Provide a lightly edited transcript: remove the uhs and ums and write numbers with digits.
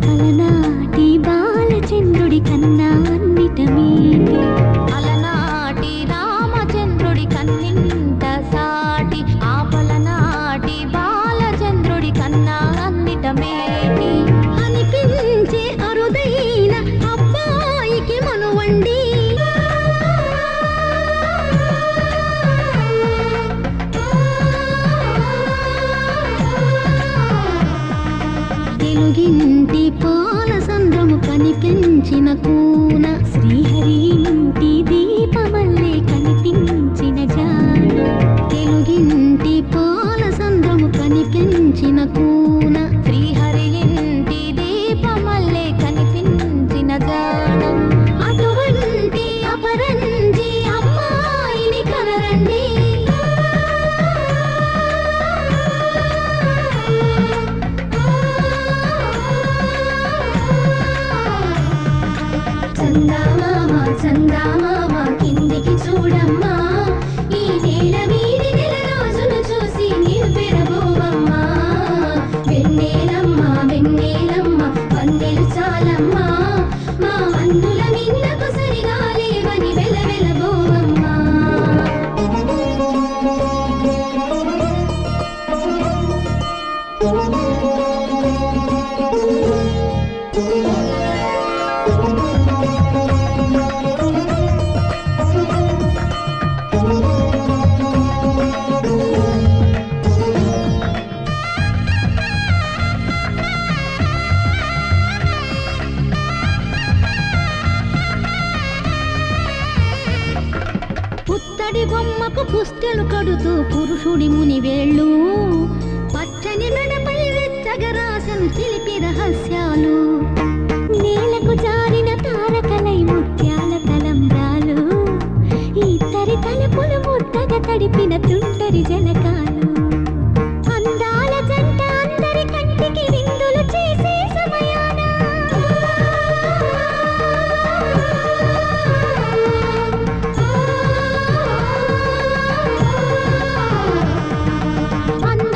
అలనాటి బాలచంద్రుడి కన్నా అన్నిట మేటి అలనాటి రామచంద్రుడి కన్నింత సాటి ఆ పలనాటి బాలచంద్రుడి కన్నా అన్నిట మేటి అనిపించే అరుదైన అబ్బాయికి మనువండి తెలుగింటి పాల సంద్రము కనిపించిన కూన శ్రీహరి ఇంటి దీపమల్లే కనిపించిన జాడ తెలుగింటి పాల సంద్రము కనిపించిన కూన శ్రీహరి ఇంటి దీపమల్లే కనిపించిన జాడం అటువంటి అపరంజి అమ్మాయిని కనరండి చందమామ చందమామ కిందికి చూడమ్మా ఈ నేల మీది నెల రోజులు చూసి నీవు పెరబోవమ్మా వెన్నెలమ్మ వెన్నెలమ్మ వందెలు చాలమ్మా మా అందుల మిన్నకు సరిగా లేవని వెలవెలబోవమ్మా పుత్తడి బొమ్మకు పుస్తెలు కడుతూ పురుషుడి ముని వేళ్ళు పచ్చని మెడపై వెచ్చగరాసను చిలిపి రహస్యాలు